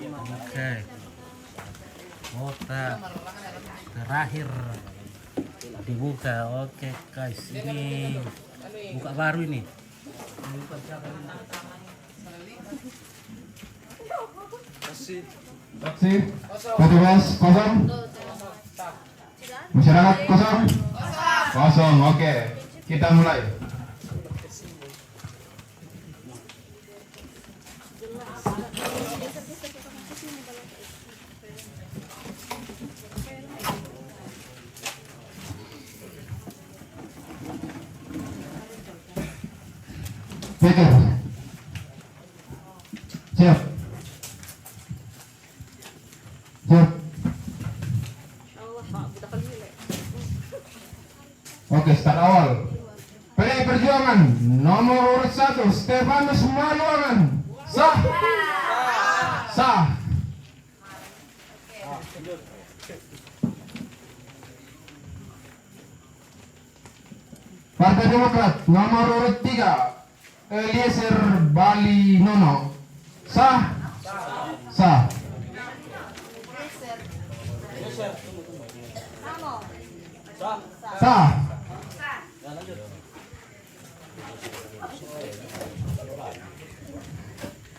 Oke. Kota terakhir dibuka. Oke guys, ini buka baru ini. Saksi, petugas kosong, masyarakat kosong, kosong. Oke, kita mulai. Pikir, siap, siap. Oke, start awal. PDI Perjuangan nomor urut 1 Stefanus Maluangan. Sah. Sah. Partai Demokrat nomor urut 3 Eliezer Bali Nono. Sah. Sah. Sah.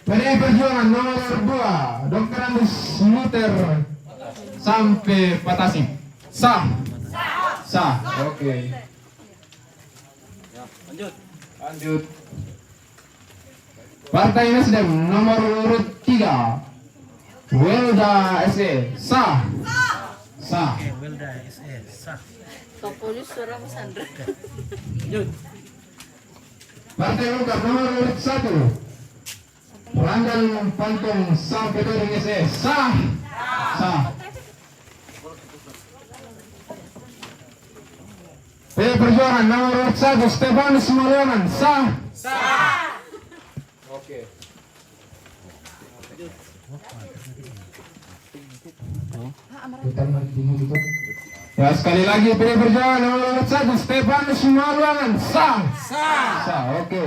PDI Perjuangan nomor 2 Dr. Andus Muter sampai Patasi. Sah. Sah. Oke. Lanjut. Partai Nasdem nomor urut 3 Welda SE. Sah. Sah. Oke, Welda SE sah. Kapolres suara Mas Andra. Partai Golkar nomor urut 1 Randall Pantong sampai Tuding SE. Sah. Sah. PDI Perjuangan nomor urut 1 Stefanus Maluangan. Sah. Sah. Oke. Ya, sekali lagi PDI Perjuangan nomor urut 1 Stefanus Maluangan. Sah. Sah. Sah. Oke.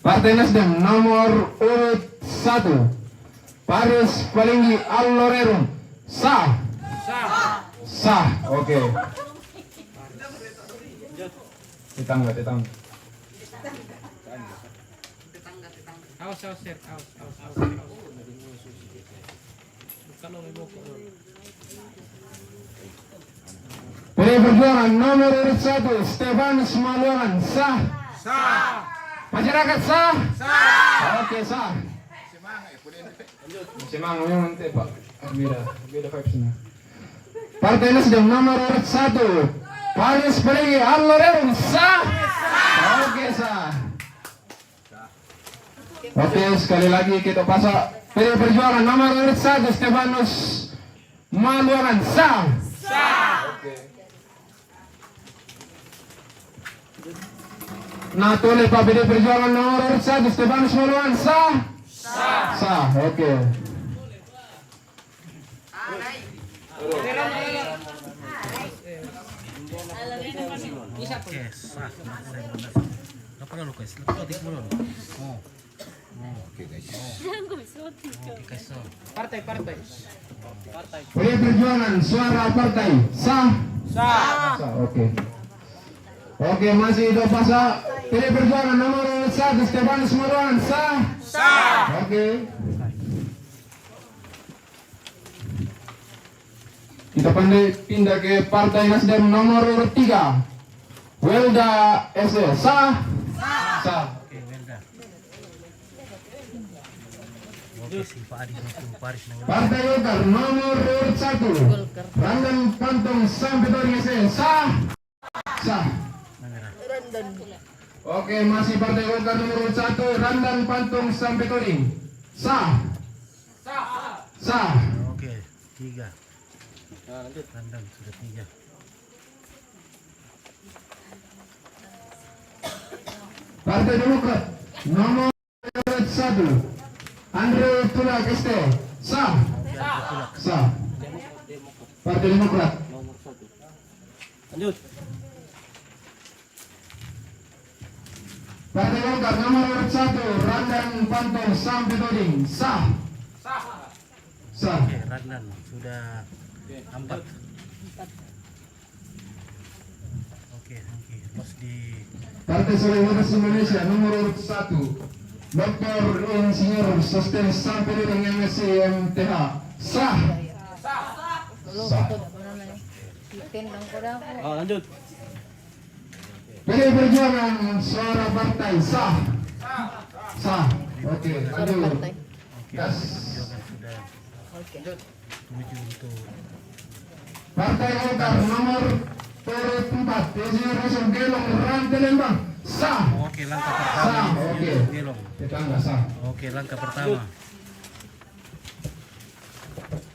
Partai Nasdem nomor urut 1 Paris Palinggi Allorerum. Sah. Sah. Sah. Oke. Tetangga. Awas, Sir. Awas. Kalau mau PDI Perjuangan nomor urut 1 Stefanus Maluangan. Sah. Sah. Masyarakat sah. Sah. Oke, sah. Semangat memang nanti Pak. Beda vibes nya. Partai Nasdem nomor urut 1 Paris Palinggi Allorerum. Sah. Oke, sah. Oke, sekali lagi kita pasang PDI Perjuangan nomor urut 1 Stefanus Maluangan. Sah. Sah. Oke. Nah, tulis Pak PDI Perjuangan nomor urut 1 Stefanus Maluangan. Sah. Sah. Sah. Oke. Oke, sah. Apa lu guys? Lepas dulu. Oh. Oke guys. Oke guys. Partai. PDI Perjuangan suara partai. Sah. Sah. Sah. Oke. Oke, masih itu pasang PDI Perjuangan nomor urut 1 Stefanus Maluangan. Sah. Sah. Oke. Kita pindah ke Partai Nasdem nomor urut 3 Welda SE. Sah. Sah. Oke, Welda. Oke, si Pak Adi sama Paris nang. Partai Golkar nomor urut 1 Randall Pantong sampai Tuding SE. Sah. Sah. Oke, masih Partai Golkar nomor urut 1 Randall Pantong sampai Tuding. Sah. Sah. Oke, 3. Lanjut. Randang sudah 3. Partai Demokrat nomor urut 1 Andre Tulak ST. Sah. Sah. Partai Demokrat. Lanjut. Partai Golkar nomor urut 1 Randan Pantong Sampedoding sah. Sah. Oke, Randan sudah 4. Oke, pas di Partai Solidaritas Indonesia nomor urut 1 Dr. Insinyur Sosten Sampedoding MSc MTH sah. Sah. Oh, lanjut. PDI Perjuangan suara partai sah. Sah. Oke, lanjut. Gas. perjuangan sudah menuju untuk Partai Golkar nomor urut 4 Insinyur Yusuf Gelong Rantai Lembang sah. oke, langkah pertama Sah. Yusuf Oke. Gelong. Tetangga sah. Oke, langkah pertama.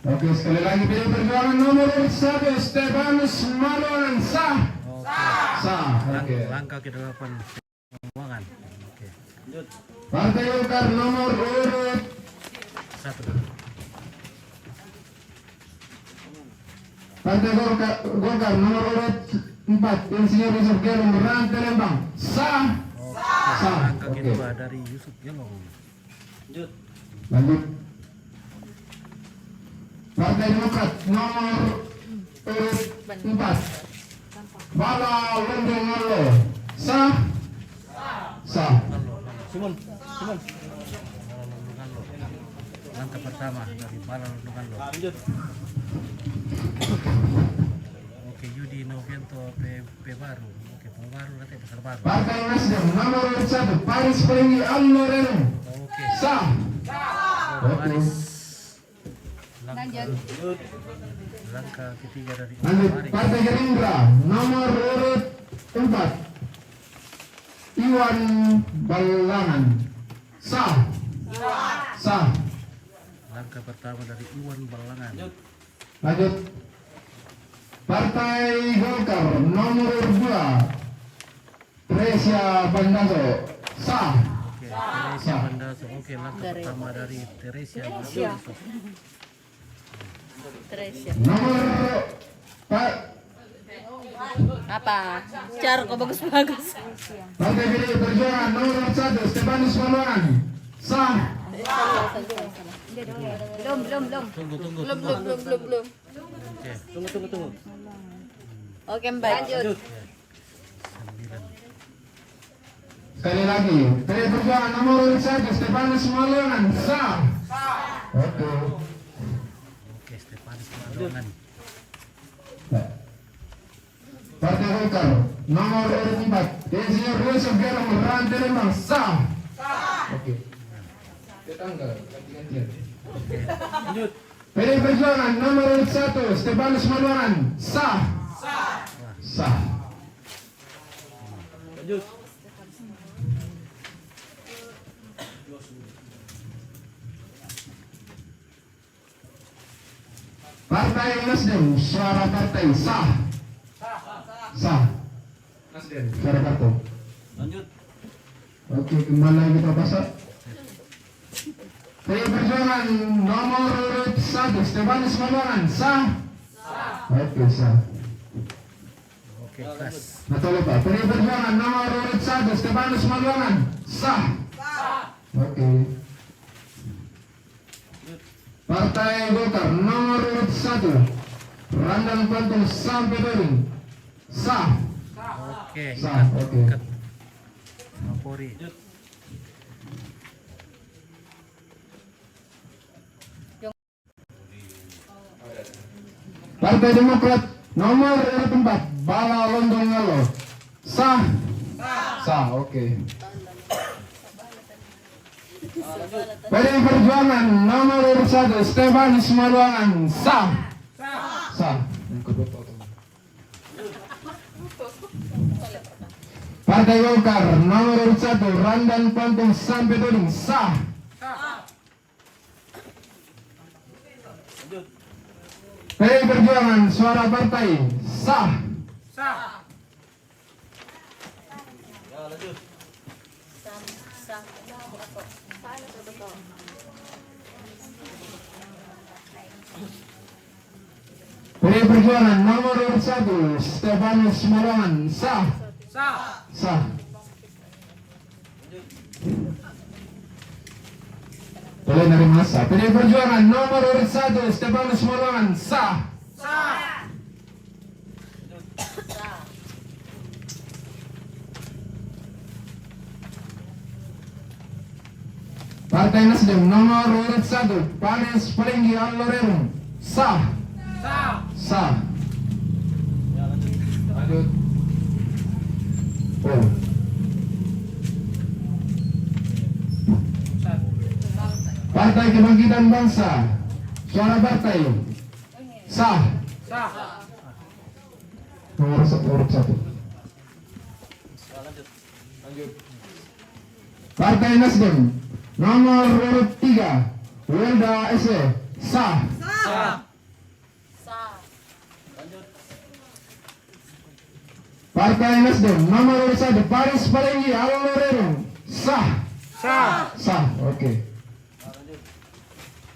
Oke, sekali lagi PDI Perjuangan nomor urut 1 Stefanus Malonan sah. Sah. Oke. Langkah ke-8 keuangan. Oke. Partai Golkar nomor urut 1. Partai Golkar nomor urut 4 Insinyur Yusuf Gelong Rantai Lembang sah. Sah. Langkah Oke. kedua dari Yusuf Gelong. Lanjut. Partai Demokrat nomor urut 4 Bala Londong Ngalo sah. Sah. Simon. Balon lo. Langkah pertama dari Balon lo. Lanjut. Oke, Yudi Novianto P baru. Oke, baru nanti besar baru. Partai Nasdem nomor urut 1 Paris Pelangi Alnoreno Oke. sah. Oke. Langkah ketiga dari Lanjut. Paris. Partai Gerindra nomor urut 4 Iwan Balangan sah. Sah. Langkah pertama dari Iwan Balangan. Lanjut. Partai Golkar nomor 2 Tresia Bandaso sah. Oke, Teresia Bandaso. Oke, langkah pertama dari Teresia Bandaso. Nomor Pak Apa? Cara kok bagus-bagus. Partai PDI Perjuangan nomor 1 Stefanus Malonan sah. Belum. Tunggu. Belum. Oke, Tunggu. Oke, Mbak. Lanjut. 9. Sekali lagi PDI Perjuangan nomor 1 Stefanus Malonan sah. Oke. Oke, Stefanus Malonan. Partai Golkar nomor urut 4 Insinyur Yusuf Gelong Rantai Lembang sah. Oke. Tetangga ganti-gantian. Lanjut. PDI Perjuangan nomor urut 1 Stefanus Malonan sah. Sah. Lanjut. Partai Nasdem suara partai sah. Sah. Nasdem suara partai. Lanjut. Oke, kembali kita pasang. PDI Perjuangan nomor urut 1 Stefanus Malonan sah. Oke, sah. Oke, kelas. Betul Pak. PDI Perjuangan nomor urut 1 Stefanus Malonan sah. Oke. Partai Golkar nomor urut 1 Randan Pantong Sampedoding sah. Oke, Sah. Oke. ikat. Kapolri. Partai Demokrat nomor urut 4 Bala Londong Ngalo sah. Sah. Oke. PDI Perjuangan nomor urut 1 Stefanus Malonan sah. Sah. Partai Golkar nomor urut 1 Randan Pantong Sampedoding sah. PDI Perjuangan suara partai sah. Lanjut. PDI Perjuangan nomor urut 1 Stefanus Malonan sah. Sah. Boleh dari masa. PDI Perjuangan nomor urut 1 Stefanus Malongan sah. Partai Nasdem nomor urut 1 Paris Pelinggi Allorerum sah. Sah. Lanjut. Oh. Partai Kebangkitan Bangsa Suara Partai sah. Nomor urut 1. Partai Nasdem nomor urut 3 Welda SE sah. Partai Nasdem nomor urut 1 Paris Pelinggi Allorerum sah. Sah. Oke.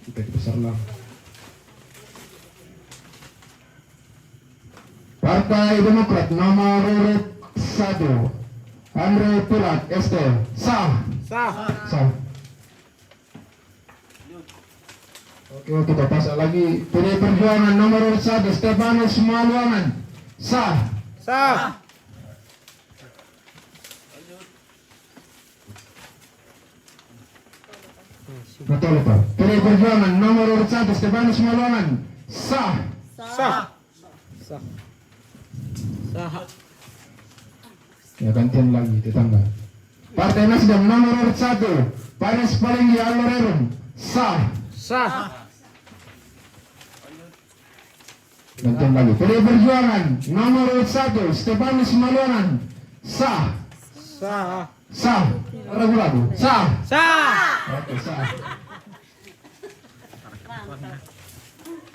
Kita besarlah. Partai Demokrat nomor urut 1 Andre Pilat ST sah. Sah. Oke, kita pasang lagi. PDI Perjuangan nomor urut 1 Stefanus Maluangan sah. Betul Pak. PDI Perjuangan nomor urut 1 Stefanus Maluangan sah. Ya gantian lagi tetangga. Partai Nasdem nomor urut 1 Paris Pelinggi Allorerum sah. Gantian lagi. PDI Perjuangan nomor urut 1 Stefanus Maluangan sah. Ragu-ragu. Sah. Oke, sah.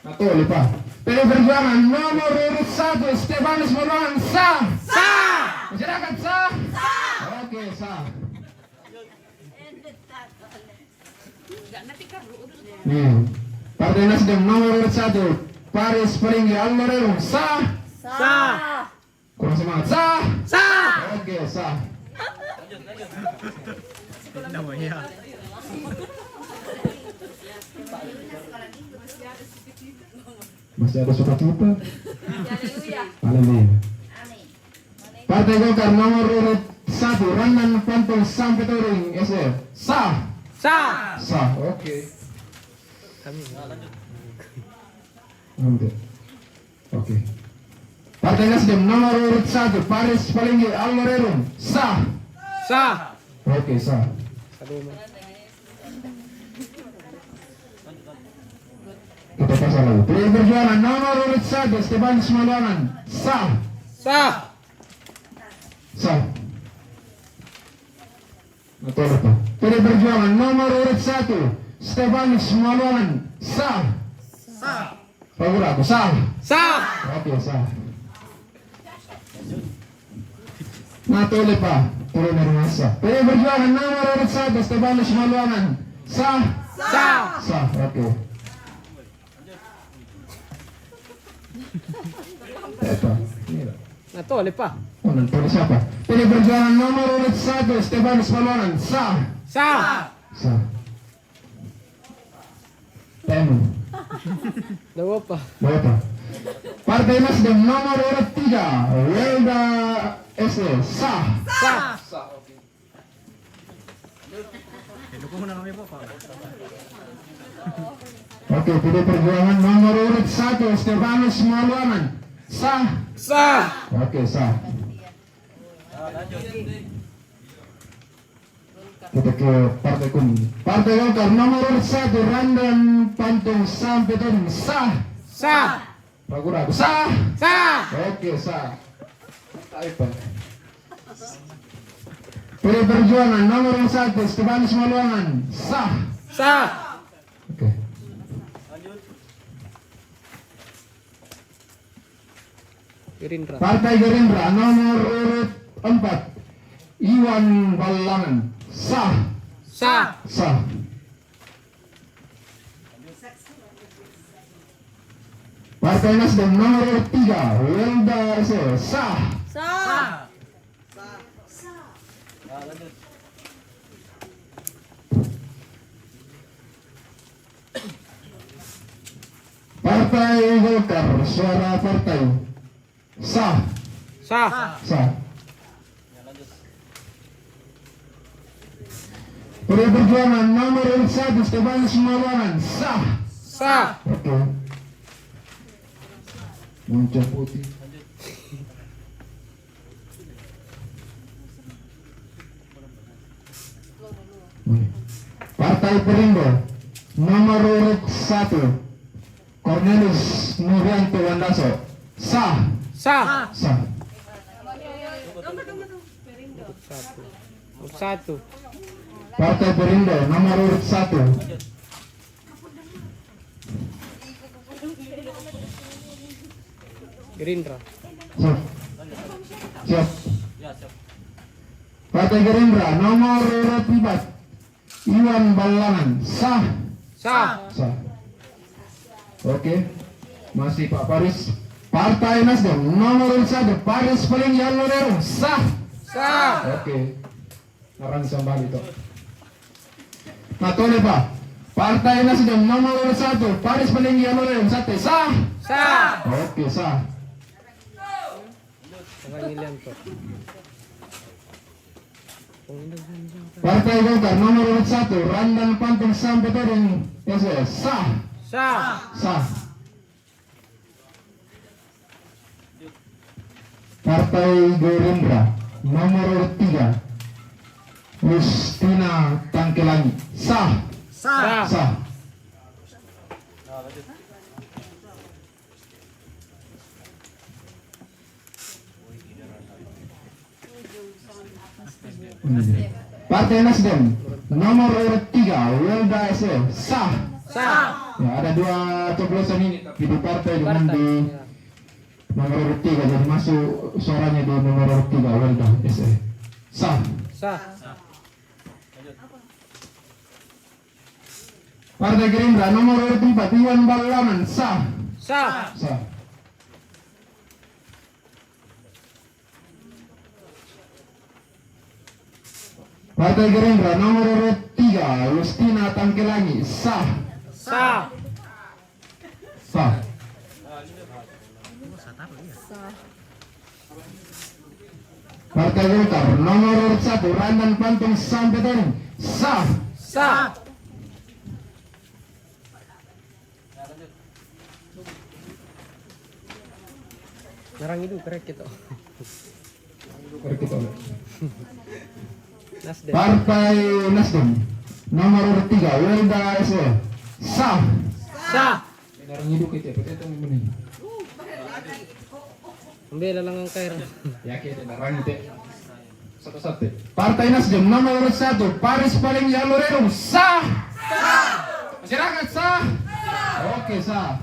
Betul Pak. PDI Perjuangan nomor urut 1 Stefanus Maluangan sah. Masyarakat sah. Oke, sah. Partai Nasdem nomor urut 1 Paris Pelinggi Allorerum sah. Kurang semangat. Sah. Oke, sah. Masih ada sukacita. Haleluya. Partai Golkar nomor urut 1 Randan Pantong Sampetoring SE sah. Oke. Oke. Partai Nasdem nomor urut 1 Paris Pelinggi Allorerum sah. Oke, sah. Kita pasang lagi. PDI Perjuangan nomor urut 1 Stefanus Maluangan sah. Betul Pak. PDI Perjuangan nomor urut 1 Stefanus Maluangan sah. Ragu-ragu. Sah. Oke, sah. Natole Pak. Turun dari masa. PDI Perjuangan nomor urut 1 Stefanus Maluangan sah. Oke. Natole pa. Oh, nanti siapa? PDI Perjuangan nomor urut 1 Stefanus Maluangan sah. Temu. Dawa pa. Berapa? Partai Nasdem nomor urut 3 Welda SE sah. Oke, PDI Perjuangan nomor urut 1 Stefanus Maluangan sah. Oke, sah. Kita ke Partai Kuning. Partai Golkar nomor urut 1 Randan Pantong Sampetoring sah. Ragu-ragu. Sah. Oke, sah. PDI Perjuangan nomor urut 1 Stefanus Maluangan sah. Oke. Gerindra. Partai Gerindra nomor urut 4 Iwan Balangan sah. Partai Nasdem nomor urut 3 Welda SE sah. Partai Golkar, suara partai sah. Sah. Sah. Pdi Perjuangan nomor urut 1 Stefanus Maulana sah. Sah. Oke. Muncul putih. Partai Perindo nomor urut 1 Cornelius Nuryanto Wandaso sah. Sah. Sah. Satu. Partai Perindo nomor urut 1 Gerindra. siap. Siap. Partai Gerindra nomor urut 4 Iwan Balangan sah. Sah. Sah. Oke. Masih Pak Paris. Partai Nasdem nomor urut 1 Paris Paling Yalorero sah. Sah. Oke. Narang sambal itu. Matole Pak. Partai Nasdem nomor urut 1 Paris Paling Yalorero sah. Sah. Oke, sah. Ilianto. Partai Golkar nomor urut 1 Randan Pantung sampai Todong SS sah. Sah. Sah. Partai Gerindra nomor urut 3 Justina Tangkelangi sah. Sah. Sah. Partai Nasdem nomor urut 3 Welda SE sah. Sah. Ya, ada 2 coblosan ini tapi di partai dengan di nomor urut 3 jadi masuk suaranya di nomor urut 3 Welda SE sah. Sah. Partai Gerindra nomor urut 4 Iwan Balangan sah. Sah. Sah. Partai Gerindra nomor urut 3 Justina Tangkelangi sah. Sah. Sah. Partai Golkar nomor urut 1 Randan Pantung sampai Todong sah. Sah. Narang itu korek itu. Nasdem. Partai Nasdem nomor urut 3 Welda SE sah. Sah. Narang hidup itu itu menang. Ambil lang ang kaira. Yakin narang itu. Satu-satu. Partai Nasdem nomor urut 1 Paris Paling Yalorero sah. Sah. Masyarakat sah. Oke, sah.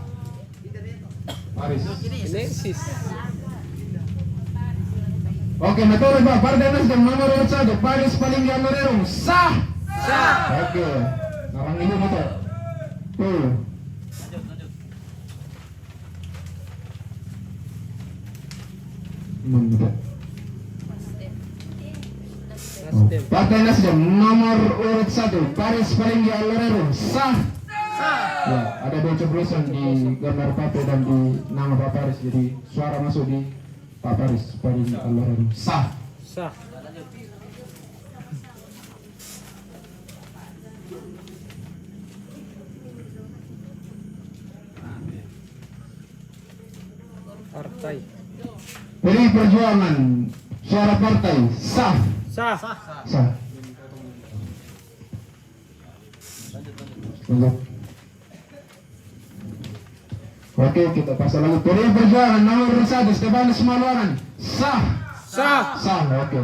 Paris. Genesis. Oke, betul Pak. Partai Nasdem nomor urut 1 Paris Paling Yalorero sah. Sah. Oke. Narang hidup itu. Tuh. Mantap. Nasdem. Partai Nasdem nomor urut 1 Paris Paling Yalorero sah. Ya, ada 2 coblosan di gambar partai dan di nama Pak Paris, jadi suara masuk di Pak Paris Paling Yalorero sah. Sah. Partai. PDI Perjuangan suara partai sah. Sah. Sah. Lanjut. Oke, kita pasal lagi. PDI Perjuangan nomor 1 Stefanus Maulana sah. Sah. Sah. Oke.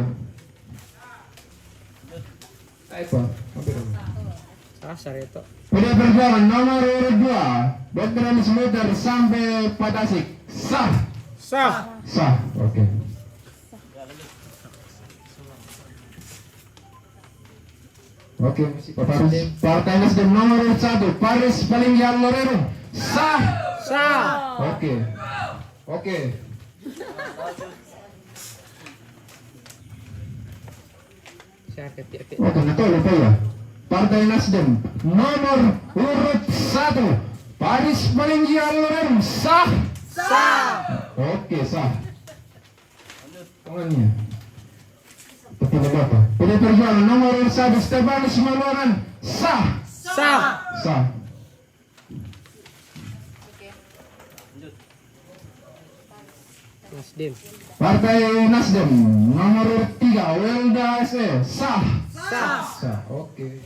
Apa? Sah itu. PDI Perjuangan nomor urut 2 Dr. Anies Muhtar sampai Padasik sah. Sah. Sah. Oke. Oke, Pak Paris. Partai Nasdem nomor urut 1 Paris Paling Yalorero sah. Sah. Oke. Oke. Siya kati. Oke, nah lupa ya. Partai Nasdem nomor urut 1 Paris Palenggi Alorero, sah. Sah. Oke, sah. Tangannya. Kepala Bapak. PD Perjuangan nomor 1 Stefanus Maluangan, sah. Sah. Sah. Nasdem. Partai Nasdem nomor 3 Welda SE, sah. Sah. Sah. Oke.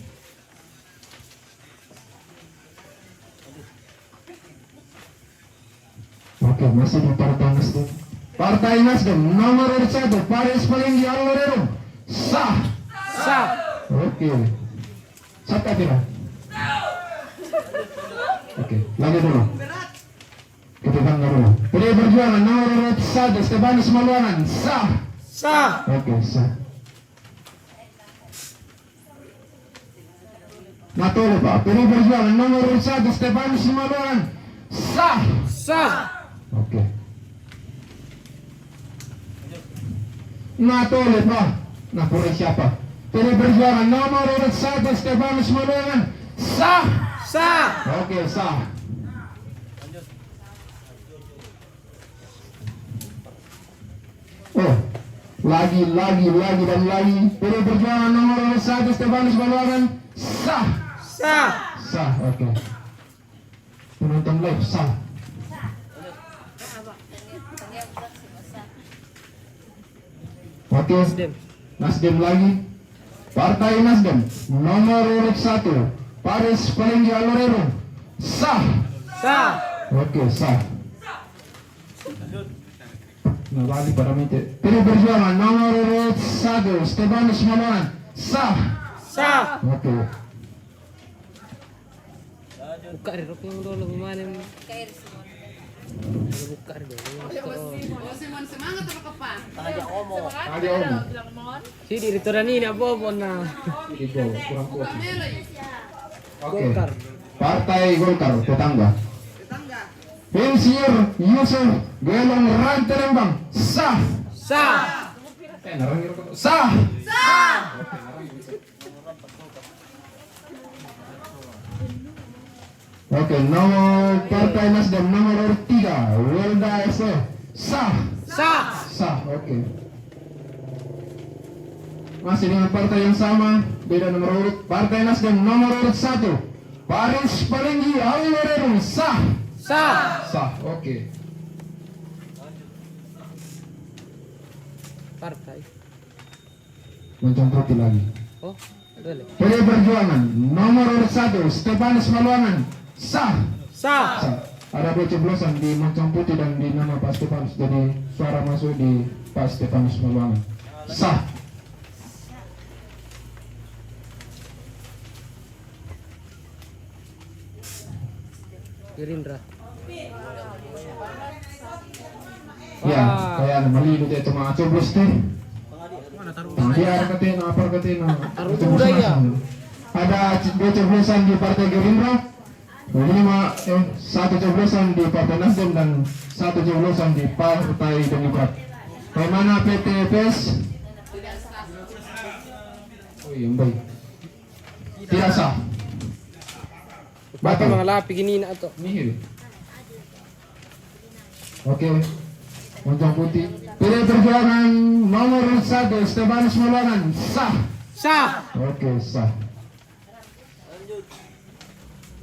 Oke, masih di Partai Nasdem. Partai Nasdem nomor 1 Paris Palenggi Alorero, sah. Sah. Oke. Siapa kira? Oke, lagi dulu. Kita tanggal dulu. PD Perjuangan nomor 1 Stefanus Maluangan, sah. Sah. Oke, sah. Natolo Pak. PD Perjuangan nomor 1 Stefanus Maluangan, sah. Sah. Oke. Natolo Pak. Napuri siapa? PD Perjuangan nomor 1 Stefanus Maluangan, sah. Sah. Oke, sah. Oh, lagi dan lagi. PD Perjuangan nomor 1 Stefanus Maluangan, sah. Sah. Sah, oke. Penonton live, sah. Oke, Nasdem. Nasdem lagi. Partai Nasdem nomor 1 Paris Palenggi Alorero, sah. Sah. Oke, sah. Nabali para mite. PD Perjuangan nomor 1 Stefanus Maluangan, sah. Sah. Oke. Buka rin rok yung dolo gumanin. Buka rin dolo. Ada om. Si dito na nina bobo na. Igo, kurang kuat. Oke. Golkar. Partai Golkar tetangga. Pensier Yusuf Gelong Ranterembang, sah. Sah. Sah. Oke, nomor Partai Nasdem nomor 3 Welda SE, sah. Sah. Sah, oke. Masih dengan partai yang sama, beda nomor urut. Partai Nasdem nomor urut 1 Paris Palenggi Alorero, sah. Sah. Sah, oke. Partai. Moncong putih lagi. Oh, boleh. PD Perjuangan nomor urut 1 Stefanus Maluangan, sah. Sah. Sah. Ada dua coblosan di moncong putih dan di nama Pak Stefanus, jadi suara masuk di Pak Stefanus Maluangan, sah. Gerindra. Ya, kayak mali itu cuma coblos teh. Mana taruh? Biar ketina apa ketina. Taruh Coblos budaya. masing. Ada dua coblosan di Partai Gerindra, 1 coblosan di Partai Nasdem dan 1 coblosan di Partai Demokrat. Bagaimana PTPS? Oh iya, baik. Tidak sah. Baka mga lapi gini na to. Nihil. Oke. Moncong putih. PD Perjuangan nomor 1 Stefanus Maluangan, sah. Sah. Oke, sah.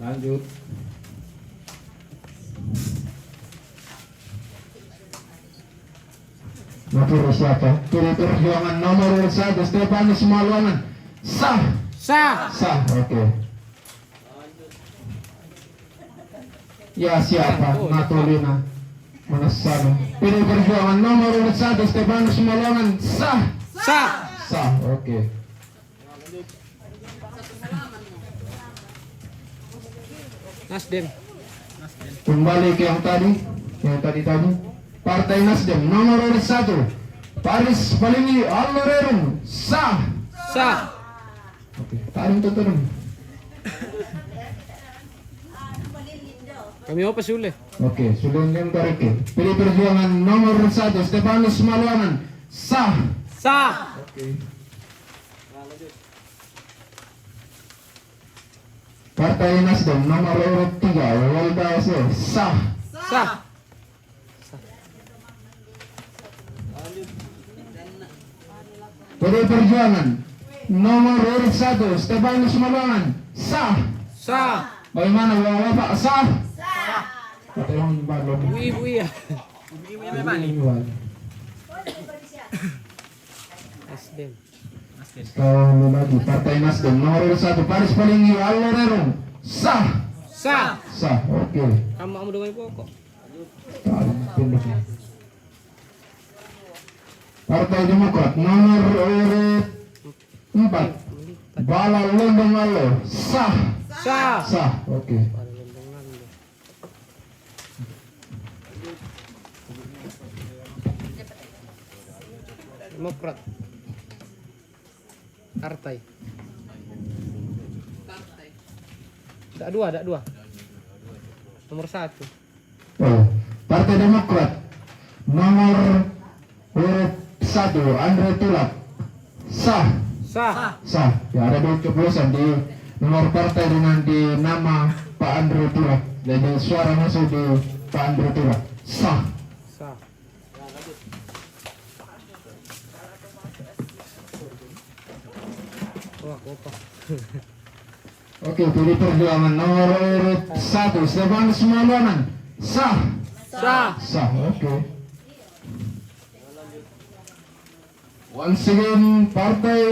Lanjut. Napuro siapa? PD Perjuangan nomor 1 Stefanus Maluangan, sah. Sah. Sah, oke. Ya siapa? Natolina Manasano. PD Perjuangan nomor 1 Stefanus Maluangan, sah. Sah. Sah, oke. Nasdem. Kembali ke yang tadi. Partai Nasdem nomor 1 Paris Palenggi Alorero, sah. Sah. Oke, taruh turun. Kami apa sule? Oke, sudah yang tarik. PD Perjuangan nomor 1 Stefanus Maluangan, sah. Sah. Oke. Partai Nasdem nomor urut 3 Welda SE sah. Sah. PD Perjuangan nomor urut 1 Stefanus Mabangan sah. Sah. Bagaimana Bapak sah? Partai yang balong. Ibu ya. Nasdem. Sekali lagi Partai Nasdem nomor urut 1 Paris Palinggi Alorero sah. Sah. Sah. Oke. Kamu dengan pokok. Pindahnya. Partai Demokrat nomor urut 4 Bala Londong Malo sah. Sah. Sah. Oke. Demokrat. Partai. Ada dua. Nomor 1. Oh, Partai Demokrat nomor urut 1 Andre Tulak sah. Sah. Sah. Ya, ada 2 coblosan di nomor partai dengan di nama Pak Andre Tulak. Jadi suara masuk di Pak Andre Tulak sah. Sah. Wah, apa? Oke, PD Perjuangan nomor urut 1 Stefanus Mabangan sah. Sah. Sah. Oke. Once again Partai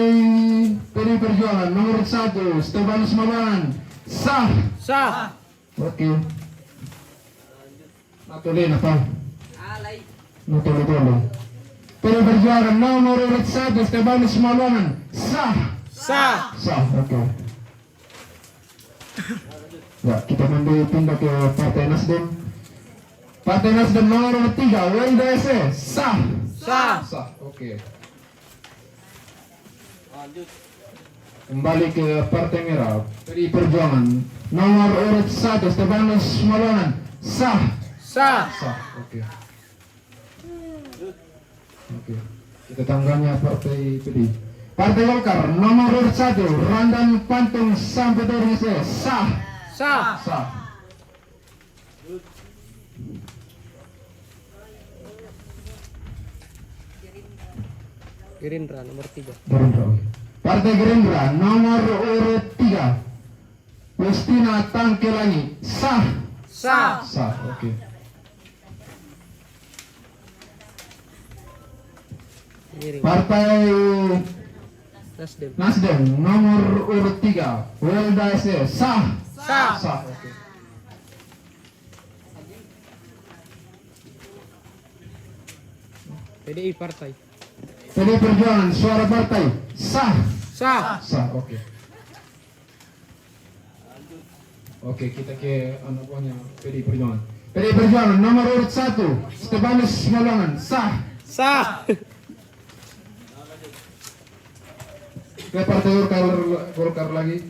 PD Perjuangan nomor 1 Stefanus Mabangan sah. Sah. Oke. Natulin apa? Natulin. PD Perjuangan nomor urut 1 Stefanus Mabangan sah. Sah. Sah. Oke. Ya, kita pindah ke Partai Nasdem. Partai Nasdem nomor 3 Welda SE sah. Sah. Sah. Oke. Kembali ke Partai Merah PD Perjuangan nomor urut 1 Stefanus Mabangan sah. Sah. Sah. Oke. Oke. Kita tangganya Partai PD. Partai Golkar nomor urut 1 Randan Pantung sampai SE sah. Sah. Sah. Gerindra nomor 3. Gerindra. Partai Gerindra nomor urut 3 Justina Tangkelani sah. Sah. Sah. Oke. Miring. Partai Nasdem. Nasdem nomor urut 3 Welda SE sah. Sah. Sah. Oke. PDI Partai. PD Perjuangan suara partai sah. Sah. Sah. Oke. Oke, kita ke anak buahnya PD Perjuangan. PD Perjuangan nomor urut 1 Stefanus Mabangan sah. Sah. Ke Partai Golkar lagi.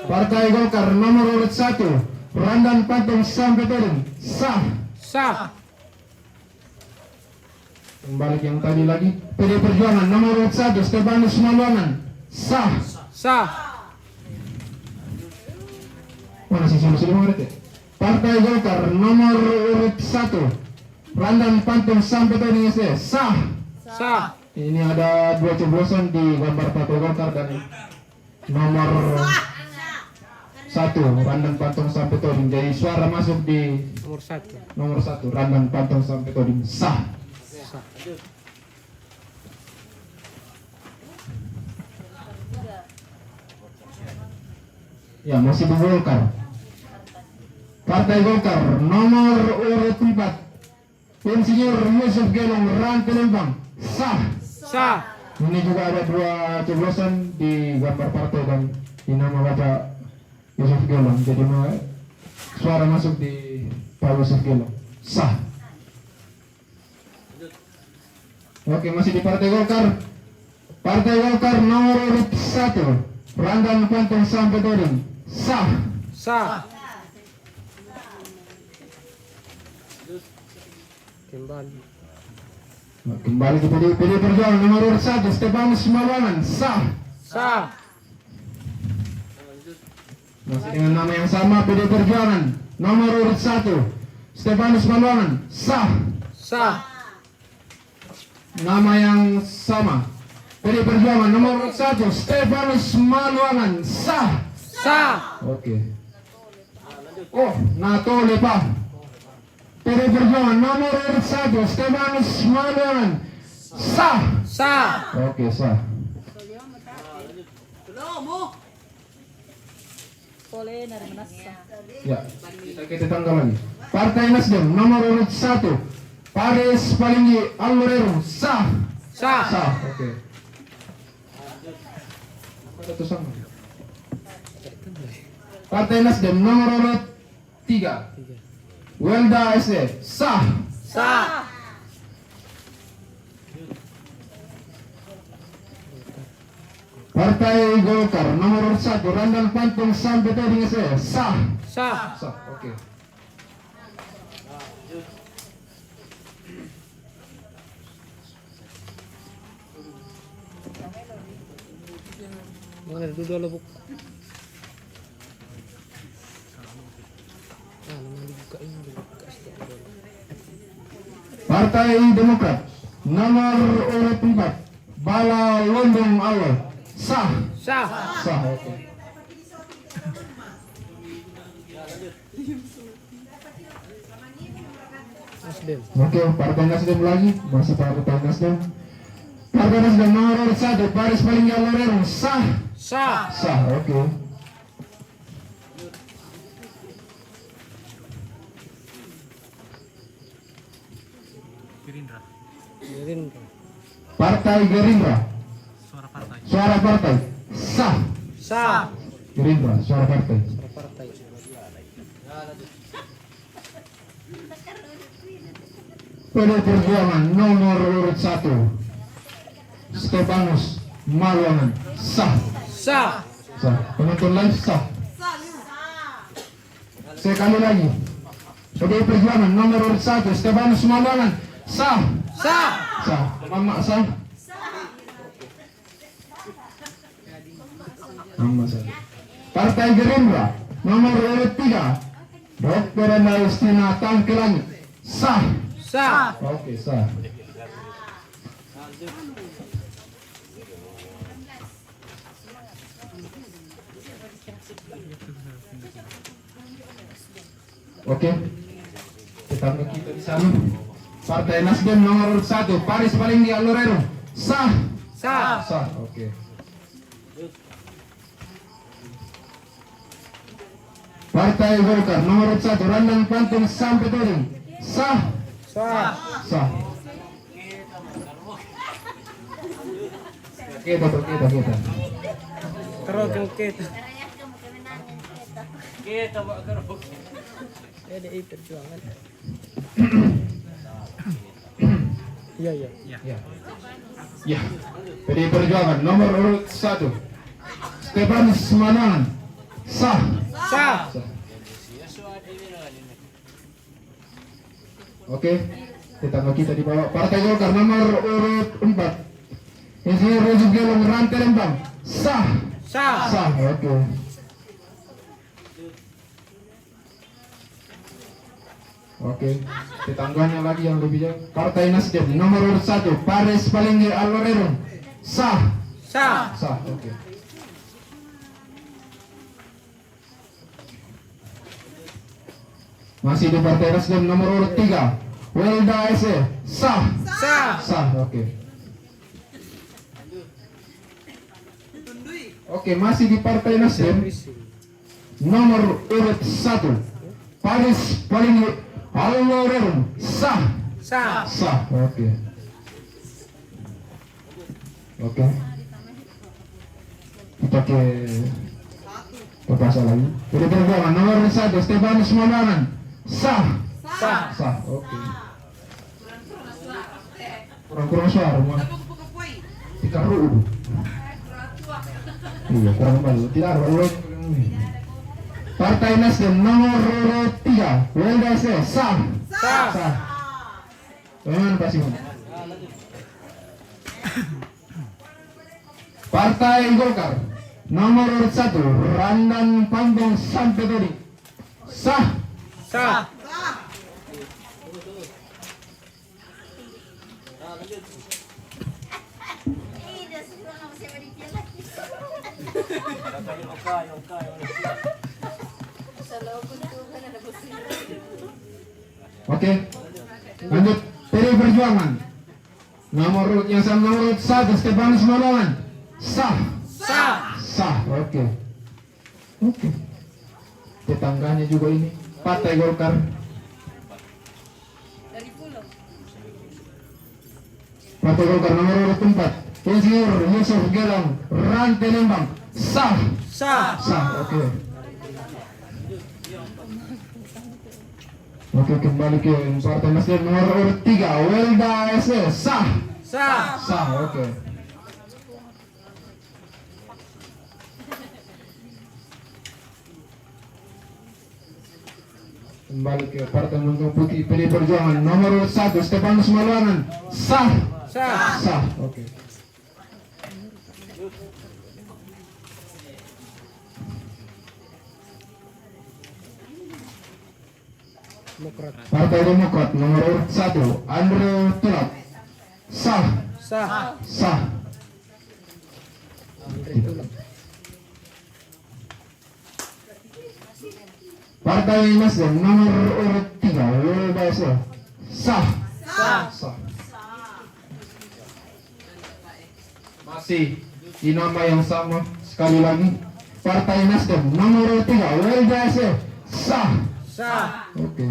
Partai Golkar nomor urut 1 Randan Pantung Sampetorin sah. Sah. Kembali yang tadi lagi. PD Perjuangan nomor urut 1 Stefanus Mabangan sah. Sah. Mana sih sudah mengerti? Partai Golkar nomor urut 1 Randan Pantung Sampetorin sah. Sah. Ini ada 2 coblosan di gambar Partai Golkar dan nomor 1 Randan Pantung Sampetorin. Jadi suara masuk di Nomor 1. nomor 1 Randan Pantung Sampetorin sah. Sah. Ya, masih di Golkar. Partai Golkar nomor urut 4 Insinyur Yusuf Gelong Rantelembang sah. Sah. Ini juga ada 2 coblosan di gambar partai dan di nama Bapak Yusuf Gelong. Jadi suara masuk di Pak Yusuf Gelong sah. Oke, masih di Partai Golkar. Partai Golkar nomor urut 1 Randan Pantung Sampetorin sah. Sah. Kembali. Nah, kembali ke PD Perjuangan nomor urut 1 Stefanus Mabangan sah. Sah. Masih dengan nama yang sama, PD Perjuangan nomor urut 1 Stefanus Maluangan, sah. Sah. Nama yang sama, PD Perjuangan nomor urut 1 Stefanus Maluangan, sah. Sah. Oke. Oh, natole pa. PD Perjuangan nomor urut 1 Stefanus Maluangan, sah. Sah. Oke, sah. Boleh dari mana sah? Ya, kita tanggal lagi. Partai Nasdem nomor urut 1 Paris Palinggi Alorero, sah. Sah. Sah. Oke. Ada tuh sama. Partai Nasdem nomor urut 3 Welda SD, sah. Sah. Partai Golkar nomor urut 1 Randang Pantong sampai tadi SD, sah. Sah. Sah. Oke. Mana dulu dulu buka. Ah, nama dibuka ini dibuka setiap dulu. Partai Demokrat nomor urut 4 Bala Londong Awal, sah. Sah. Sah. Oke. Nasdem. Oke, Partai Nasdem lagi, masih Partai Nasdem. Partai Nasdem nomor urut 1 Paris Palinggi Alorero, sah. Sah. Sah. Oke. Gerindra. Gerindra. Partai Gerindra, Suara partai. suara partai, sah. Sah. Gerindra, suara partai. Suara partai. PD Perjuangan nomor urut 1 Stefanus Maluangan, sah. Sah. Sah. Penonton live, sah. Sekali lagi, PD Perjuangan nomor urut 1 Stefanus Maluangan, sah. Sah. Sah. Mama sah. Mama sah. Partai Gerindra nomor urut 3 Dr. Justina Tangkelani, sah. Sah. Oke, sah. Oke. Tetangga kita di sana. Partai Nasdem nomor urut 1 Paris Palinggi Alorero, sah. Sah. Sah. Oke. Partai Golkar nomor urut 1 Randang Pantong sampai Toding, sah. Sah. Sah. Kita. Terus kita. PDI Perjuangan. Iya, iya. Ya. Ya. PDI Perjuangan nomor urut 1 Stefanus Maluangan, sah. Sah. Sah. Oke, tetangga kita di bawah. Partai Golkar nomor urut 4 Insinyur Rojib Gelong Rantai Lembang, sah. Sah. Sah. Oke. Oke, tetangganya lagi yang lebih jauh. Partai Nasdem nomor urut 1 Paris Palinggi Alorero, sah. Sah. Sah. Oke. Masih di Partai Nasdem nomor urut 3 Welda SE, sah. Sah. Sah. Oke. Oke, masih di Partai Nasdem nomor urut 1 Paris Palinggi Alorero, sah. Sah. Sah. Oke. Oke. Kita ke pasal lagi. Jadi Perjuangan nomor 1 Stefanus Maluangan, sah. Sah. Sah. Oke. Kurang suara mah. Kita ruuh. Iya, kurang balu. Tidak ada balu. Partai Nasdem nomor urut 3 Welda SE, sah. Sah. Sah. Bagaimana Pak Simon? Partai Golkar nomor urut 1 Randan Pambong Sampedodi. Sah. Sah. Oke. Lanjut PDI Perjuangan. Nomor urut yang sama nomor urut 1 Stefanus Malongan. Sah. Sah. Sah. Oke. Oke. Tetangganya juga ini Partai Golkar. Partai Golkar nomor urut 4 Insinyur Yusuf Gelang Rantai Lembang. Sah. Sah. Sah. Oke. Oke, kembali ke Partai Nasdem nomor urut 3 Welda SE. Sah. Sah. Sah. Oke. Kembali ke Partai Mangkang Putih PDI Perjuangan nomor urut 1 Stefanus Malwangan. Sah. Sah. Sah. Oke. Partai Demokrat nomor urut 1 Andre Tulak. Sah. Sah. Sah. Partai Nasdem nomor urut 3 Welda SE. Sah. Sah. Sah. Masih di nama yang sama sekali lagi Partai Nasdem nomor urut 3 Welda SE. Sah. Sah. Oke.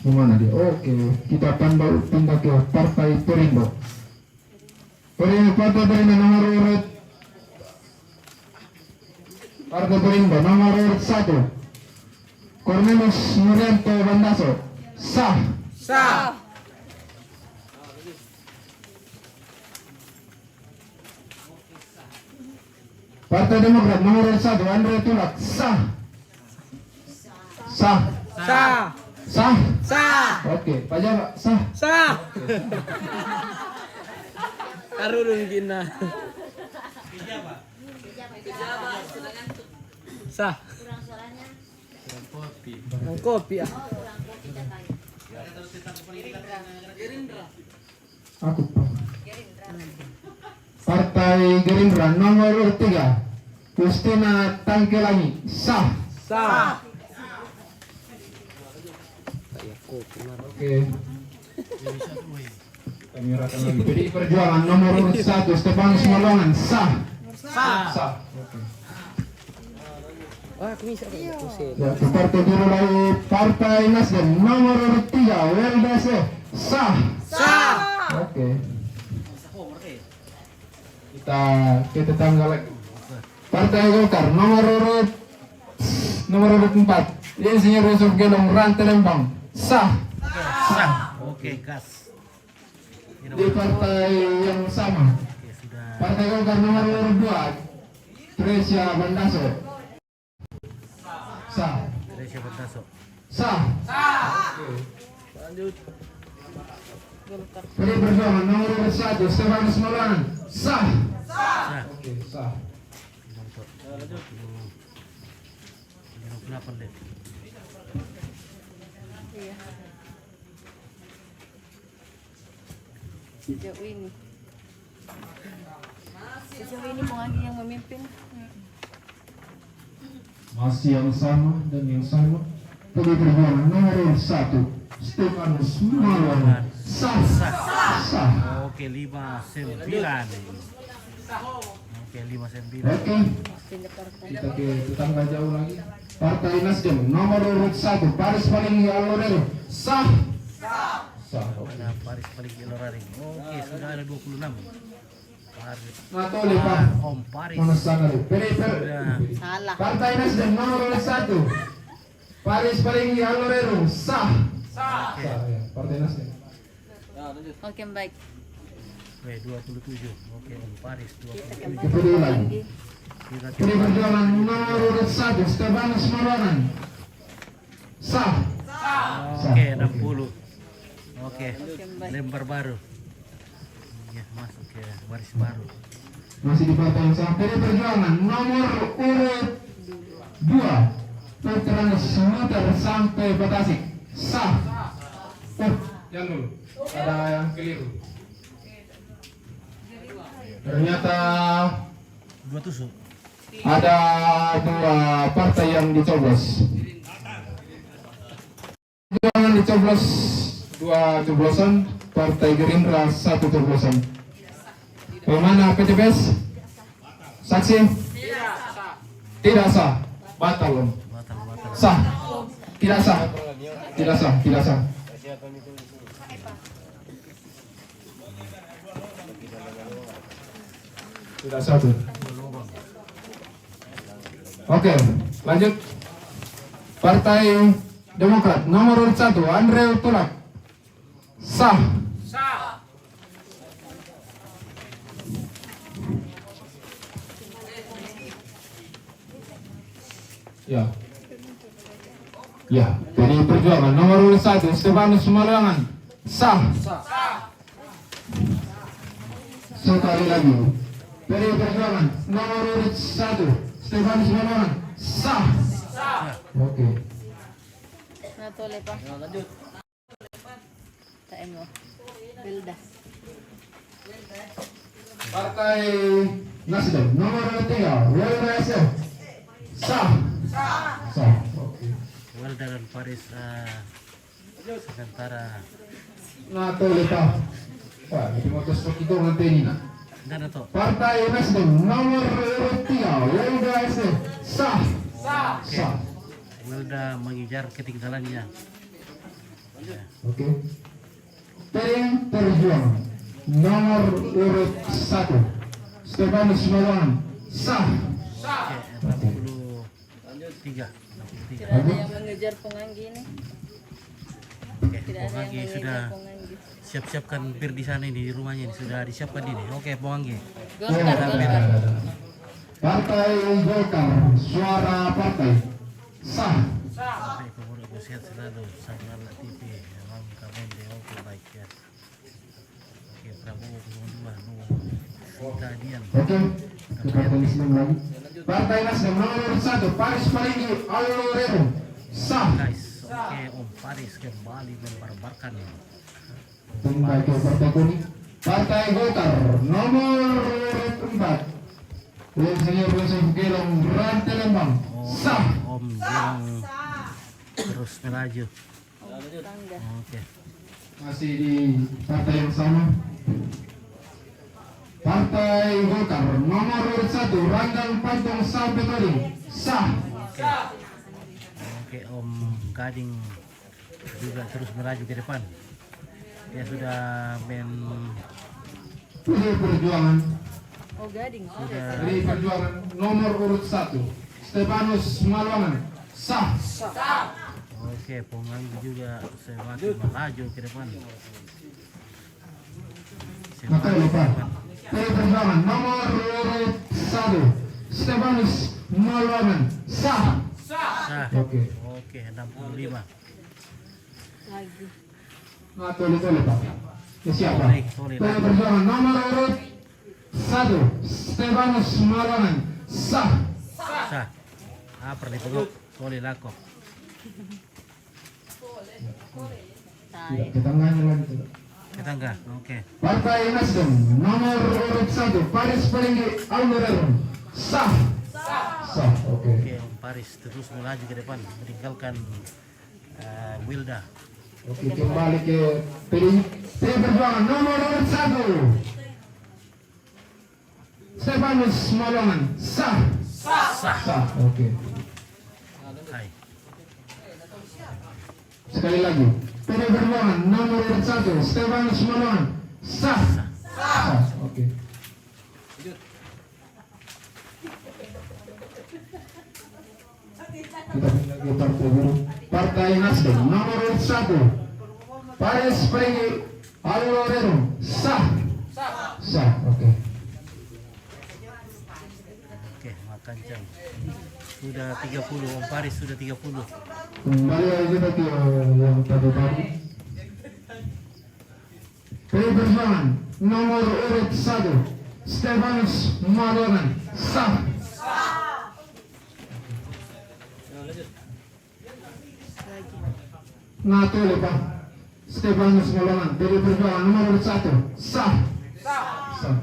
Gimana dia? Oke, kita pindah ke Partai Perindo. Partai Perindo nomor urut Partai Perindo nomor urut 1 Cornelius Nurianto Bandaso. Sah. Sah. Partai Demokrat nomor urut 1 Andre Tulak. Sah. Sah. Sah. Sah. Sah. Oke, Pak Jawa. Sah. Sah. Karurung gina. Sah. Kurang kopi ah. Aku. Partai Gerindra nomor urut 3 Justina Tangkelangi. Sah. Sah. Oke. Penyerahan lagi. PDI Perjuangan nomor urut 1 Stefanus Malongan. Sah. Sah. Sah. Oke. Wah, aku bisa kusir. Ya, Partai dimulai Partai Nasdem nomor urut 3 Welda SE. Sah. Sah. Oke. Kita ke tetangga lagi. Partai Golkar nomor urut 4 Insinyur Yusuf Gelong Rantai Lembang. Sah. Sah. Oke, gas. Di partai yang sama Oke, sudah. Partai Golkar nomor urut 2 Tresia Bandaso. Sah. Indonesia Bandaso. Sah. Oke. Lanjut. PDI Perjuangan nomor urut 1 Stefanus Malwangan. Sah. Sah. Oke, sah. Mantap. Lanjut. Kenapa deh? Iya. Sejauh ini mau lagi yang memimpin. Masih yang sama dan yang sama. PDI Perjuangan nomor urut 1 Stefanus Malwangan. Sah. Sah. Oke, 59. Oke, 59. Oke. Pindah partai. Kita ke tetangga jauh lagi. Partai Nasdem nomor urut 1 Paris Palinggi Alorero. Sah. Sah. Oke. Ada Paris paling Ilorari. Oke, sudah ada 26. Paris. Natoli Pak. Om Paris. Mana sana deh. Sudah. Salah. Partai Nasdem nomor urut 1 Paris Palinggi Alorero. Sah. Sah. Ya. Partai Nasdem. Oke, baik. Oke, 27. Oke, Om Paris Kita 27. Kita dulu lagi. Kita PDI Perjuangan nomor urut 1 Stefanus Malwangan. Sah. Oke, 60. Oke, baik. lembar baru. Ya, masuk ke baris baru. Masih di partai yang sama. PD Perjuangan nomor urut 2 Putra Semuter sampai Batasik. Sah. Jangan dulu. Ada yang keliru. Ternyata Dua tusuk. ada 2 partai yang dicoblos. Perjuangan dicoblos 2 coblosan, Partai Gerindra 1 coblosan. Bagaimana PTPS? Saksi? Tidak sah. Batal Om. Batal. Sah. Tidak sah. Tidak sah. Tidak sah. Tidak satu. Oke, lanjut. Partai Demokrat nomor urut 1 Andre Tulak. Sah. Ya. Ya, PDI Perjuangan nomor urut 1 Stefanus Malangan. Sah. Sekali lagi. PDI Perjuangan nomor urut 1 Stefanus Malangan. Sah. Oke. Natole pa. Lanjut. Taim mo. Wilda. Partai Nasdem nomor urut 3 Welda SF. Sah. Sah. Oke. Welda dan Paris sementara. Nato lepa. Wah, itu mau terus begitu nanti ini nak. Dan itu. Partai Nasdem nomor urut 3 Welda SF. Sah. Sah. Welda mengejar ketinggalannya. Oke. PDI Perjuangan nomor urut 1 Stefanus Malangan. Sah. Oke, 63. Tidak ada yang mengejar penganggi ini. Oke, Tidak ada yang Ponganggi mengejar sudah penganggi. siap-siapkan bir di sana ini di rumahnya ini sudah disiapkan ini. Oke, Ponganggi. Golkar. Partai Golkar suara partai. Sah. Baik, kemudian sehat selalu. Sabar TV. Memang Kamende. Oke, baik ya. Oke, Prabowo 02. Tadian. Oke. Ke Partai Nasdem lagi. Partai Nasdem nomor urut 1 Paris Palinggi Alorero. Sah. Guys, oke, Om Paris kembali membarbarkan. Kembali ke Partai Kuning. Partai Golkar nomor urut 4 Insinyur Yusuf Gelong Rantai Lembang. Sah. Om Gilang terus melaju. Tangga. Oke. Masih di partai yang sama. Partai Golkar nomor urut 1 Ranggang Pantong sampai Gading. Sah. Oke, Om Gading juga terus melaju ke depan. Dia sudah PDI Perjuangan. Oh, Gading. sudah PDI Perjuangan nomor urut 1 Stefanus Malangan. Sah. oke, Ponganggi juga semakin melaju ke depan. Maka lupa. PDI Perjuangan nomor urut 1 Stefanus Malangan. Sah. Sah. Oke. Oke, 65. Lagi. Nah, tolong Pak. Ya, siapa? Solid. PDI Perjuangan nomor urut 1 Stefanus Malangan. Sah. Sah. Perli pegok. Solid lako. Tidak ke tangannya lagi. Tidak. Kita enggak. Oke. Partai Nasdem nomor urut 1 Paris Palinggi Alorero. Sah. Sah. Oke. Oke, Om Paris terus melaju ke depan meninggalkan Wilda. Oke, kembali ke PDI Perjuangan nomor urut 1 Stefanus Malangan. Sah. Sah. Oke. Hai. Sekali lagi. PDI Perjuangan nomor urut 1 Stefanus Malangan. Sah. Sah. Oke. Kita pindah ke Partai Buruh. Partai Nasdem nomor urut 1 Paris Palinggi Alorero. Sah. Sah. Oke. Oke, Makancang. Sudah 30, Om Paris sudah 30. Kembali lagi kita ke yang tadi. PDI Perjuangan nomor urut 1 Stefanus Malongan sah. Lagi. Natuli Pak Stefanus Malongan PDI Perjuangan nomor urut 1 sah. Sah.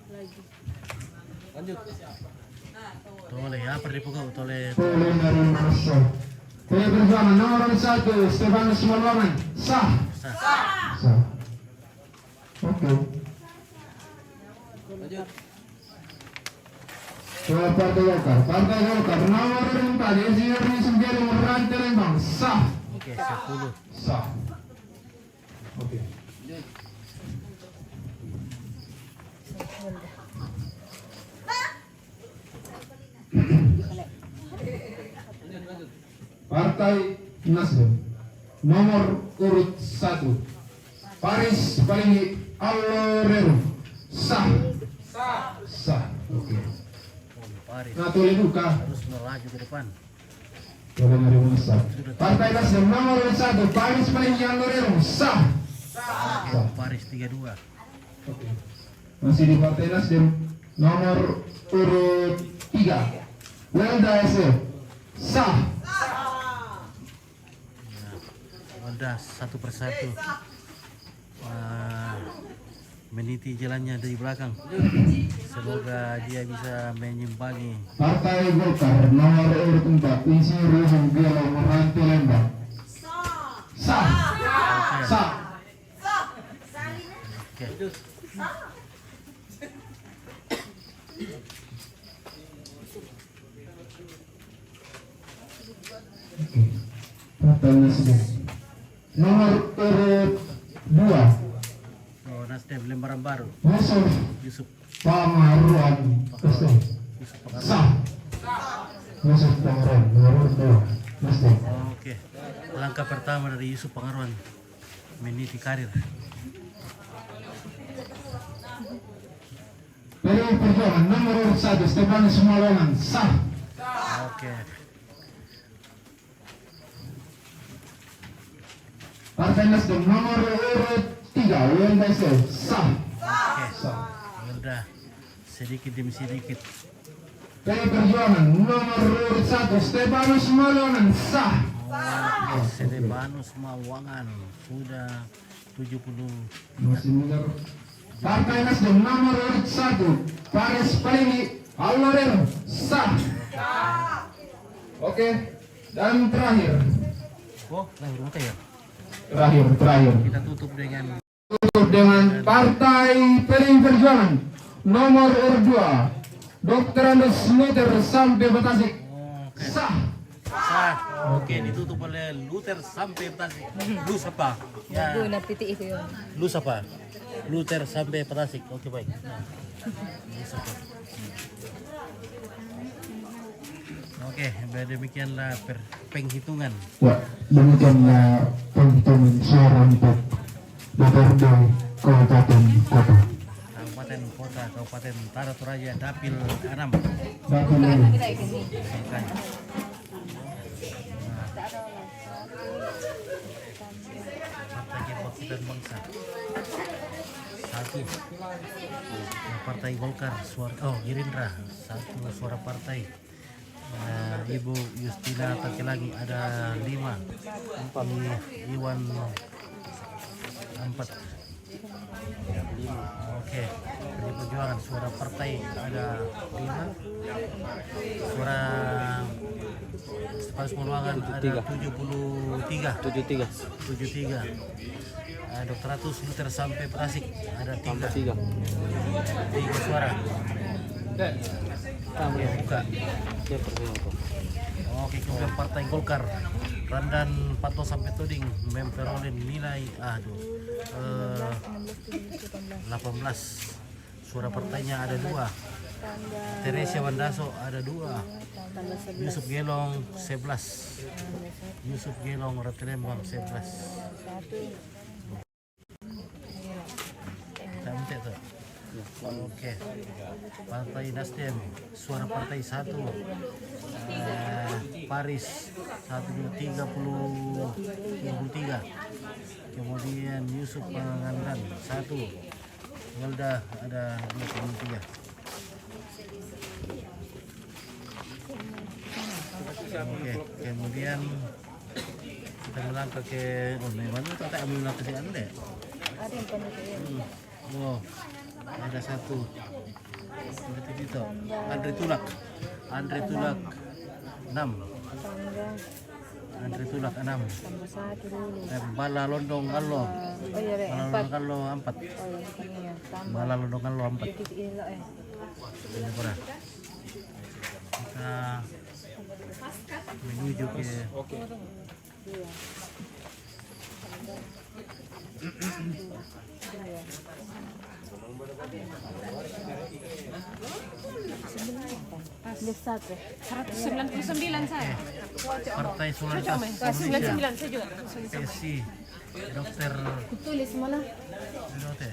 Lagi. Lanjut. Tole apa dibuka tole. Boleh dari masa. PDI Perjuangan nomor urut 1 Stefanus Malongan sah. Sah. Sah. Oke. Lanjut. Ketua Partai Golkar nomor 4 Insinyur Yusuf Geling Rantai Lembang sah. Oke, 10. Sah. Oke. Lanjut. Lanjut. Partai Nasdem nomor urut 1 Paris Palinggi Alorero sah. Sah. Oke. Paris Nah, tulis buka. terus melaju ke depan. Boleh dari masa. Partai Nasdem nomor urut 1 Paris Palinggi Alorero sah. Oke, Paris 32. Oke. Masih di Partai Nasdem nomor urut 3 Welda SF sah. Udah satu persatu meniti jalannya dari belakang. Semoga dia bisa menyimpangi. Partai Golkar nomor urut 4 Insinyur Yusuf Geling Rantai Lembang sah. Sah. Oke. Partai Nasdem nomor urut 2 Oh, Nasdem lembaran baru. Yusuf Yusuf Pangaruan Yusuf Pengaruh. sah. Yusuf Pangaruan nomor urut 2 Nasdem. Oke. Langkah pertama dari Yusuf Pengaruan meniti karir. PDI Perjuangan nomor urut 1 Stefanus Malongan sah. Oke. Partai Nasdem nomor urut 3 Welda SF sah. Oke. Sah. Udah sedikit demi sedikit. PDI Perjuangan nomor urut 1 Stefanus Malongan sah. Stefanus Malongan sudah 70. Masih benar. Partai Nasdem nomor urut 1 Paris Palinggi Alorero sah. Oke. Dan terakhir Oh, lahir mata ya. terakhir Kita tutup dengan tutup dengan Partai PDI Perjuangan nomor urut 2 Dr. Andes Luther sampai Batasik oke. sah. Sah. Oke, ditutup oleh Luther sampai Tasik. Lu siapa? Ya, Guna piti ko yun. lu siapa? Luther sampai Tasik. Oke, baik. Nah, lu siapa? Oke, demikianlah penghitungan. Ya, demikianlah penghitungan suara untuk DPRD Kabupaten Kota. Kabupaten Kota, Kabupaten Utara Toraja, Dapil 6. Dapil ini. Kita ini. Selesai. Partai Kebangkitan Bangsa 1. Partai Golkar Gerindra 1 suara partai. Ibu Justina Takelangi ada 5. Iwan 4. Oke, PDI Perjuangan suara partai ada 5. Suara Stefanus Malongan ada 73. 73. Dr. Ratus Luther sampai Tasik ada 3. 3 suara. Oke, buka. Oke, kemudian Partai Golkar Randan Pato sampai Toding memperoleh nilai 18. Suara partainya ada 2. Teresia Wandaso ada 2. Yusuf Gelong 11. Yusuf Gelong Ratelembang 11. Sampai tuh. Oke. Partai Nasdem, suara partai 1. Paris 123. Kemudian Yusuf Pangandaran 1. Welda ada 23. Oke, kemudian kita melangkah ke mana tak ambil langkah si anda. Ada yang penelitian. Wow, ada 1. Berarti itu Andre Tulak 6. Tangga Andre Tulak 6. tambah 1 dulu. Bala Londong Kallo. Oh iya, Rek, Bala 4. Londong Kallo 4. Oh iya, ini ya. Tambah Bala Londong Kallo 4. titik ini lah Ini pernah. Kita menuju ke Dua. Satu. 199 saya. Partai Solidaritas Indonesia 99 saya juga. PSI Dokter Tulis mana? Dote.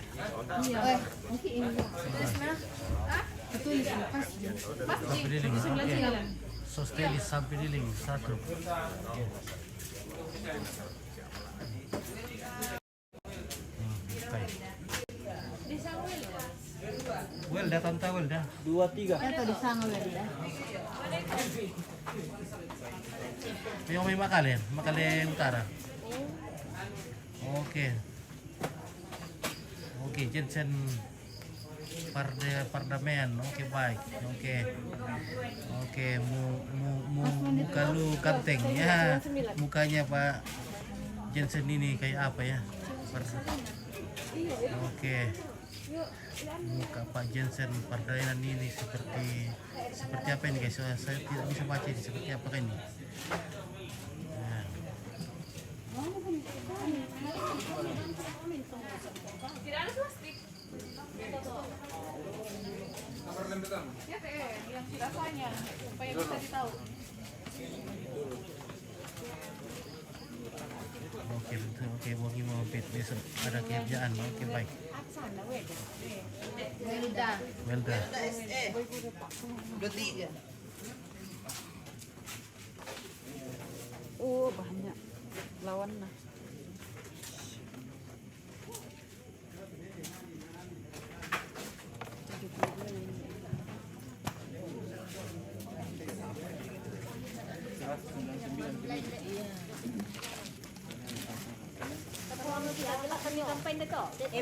Iya. Mungkin ini. Tulis mana? Tulis pas. Sampidiling. Oke. Sostelis Sampidiling 1. Baik. Welda tanta Welda. 23. Ito di sangal na dia. Yung may Makale Utara. Oke. Oke, Jensen Pardamen. Oke, baik. Oke, muka lu ganteng ya. Mukanya Pak Jensen ini kayak apa ya? Oke. Muka Pak Jensen Pardainan ini seperti apa ini guys? Saya tidak bisa baca ini seperti apa ini. Nah. Tidak ada plastik. Ya yang rasanya supaya bisa ditahu. Oke, betul. Oke, Bogi mau besok ada kerjaan. Oke, baik. Welda. Oh, banyak. Lawan lah.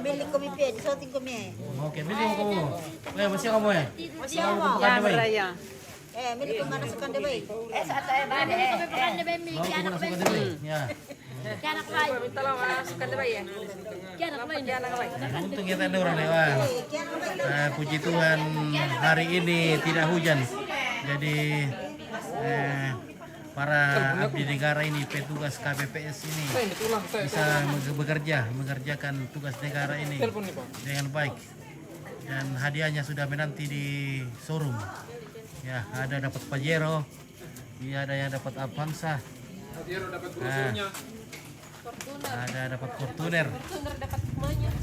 Beli kopi pia, disoting kopi. Oke, beli mau kamu. Masih kamu ya? Masih apa? Bukan baik. Beli ko nga nasukan de bay. Satu ya, Bang. Mau kamu masuk ke baik. Ya. Tolong masukkan dulu ya. Untung kita ada orang lewat. Puji Tuhan hari ini tidak hujan. Jadi para abdi negara ini, petugas KPPS ini bisa mengerjakan tugas negara ini dengan baik. Dan hadiahnya sudah menanti di showroom. Ya, ada dapat Pajero, ada yang dapat Avanza. Ada dapat Fortuner. Dapat semuanya.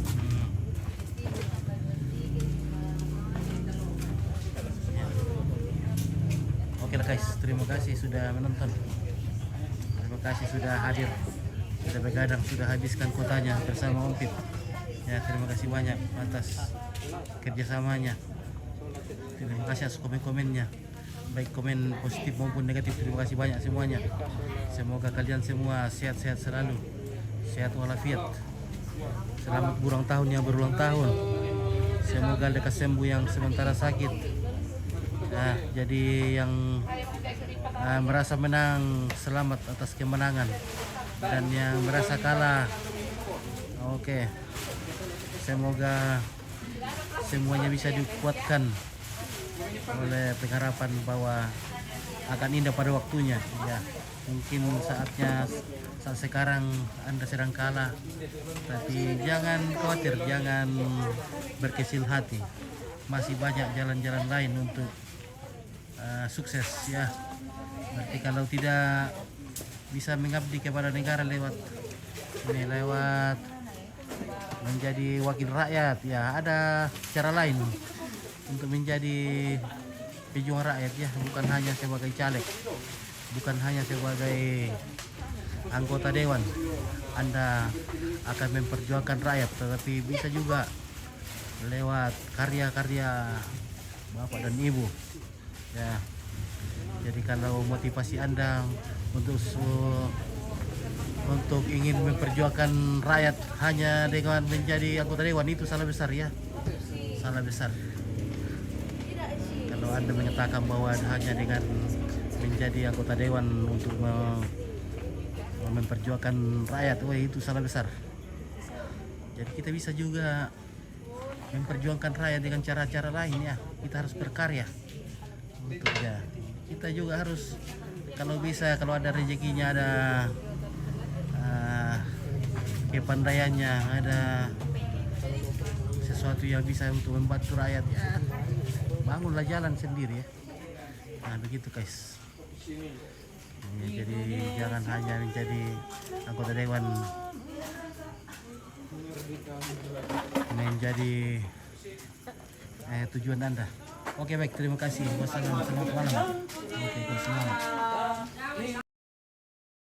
Oke lah guys, terima kasih sudah menonton. Terima kasih sudah hadir. Sudah begadang, sudah habiskan kotanya bersama Om Pip. Ya, terima kasih banyak atas kerjasamanya. Terima kasih atas komen-komennya. Baik komen positif maupun negatif, terima kasih banyak semuanya. Semoga kalian semua sehat-sehat selalu. Sehat walafiat. Selamat berulang tahun yang berulang tahun. Semoga lekas sembuh yang sementara sakit. Nah, jadi yang merasa menang selamat atas kemenangan, dan yang merasa kalah, oke, semoga semuanya bisa dikuatkan oleh pengharapan bahwa akan indah pada waktunya. Ya, mungkin saat sekarang Anda sedang kalah, tapi jangan khawatir, jangan berkecil hati. Masih banyak jalan-jalan lain untuk sukses ya. Berarti kalau tidak bisa mengabdi kepada negara lewat menjadi wakil rakyat, ya ada cara lain untuk menjadi pejuang rakyat ya, bukan hanya sebagai caleg, bukan hanya sebagai anggota dewan. Anda akan memperjuangkan rakyat, tetapi bisa juga lewat karya-karya Bapak dan Ibu. Ya. Jadi kalau motivasi Anda untuk ingin memperjuangkan rakyat hanya dengan menjadi anggota dewan, itu salah besar ya. Salah besar. Kalau Anda mengatakan bahwa hanya dengan menjadi anggota dewan untuk memperjuangkan rakyat, wah itu salah besar. Jadi kita bisa juga memperjuangkan rakyat dengan cara-cara lain ya. Kita harus berkarya untuk ya. Kita juga harus, kalau bisa, kalau ada rezekinya, ada kepandaiannya, ada sesuatu yang bisa untuk membantu rakyat ya, bangunlah jalan sendiri ya. Nah begitu guys ya, jadi jangan hanya menjadi anggota dewan menjadi tujuan Anda. Oke baik, terima kasih. Wassalamualaikum warahmatullahi wabarakatuh. Oke, semangat.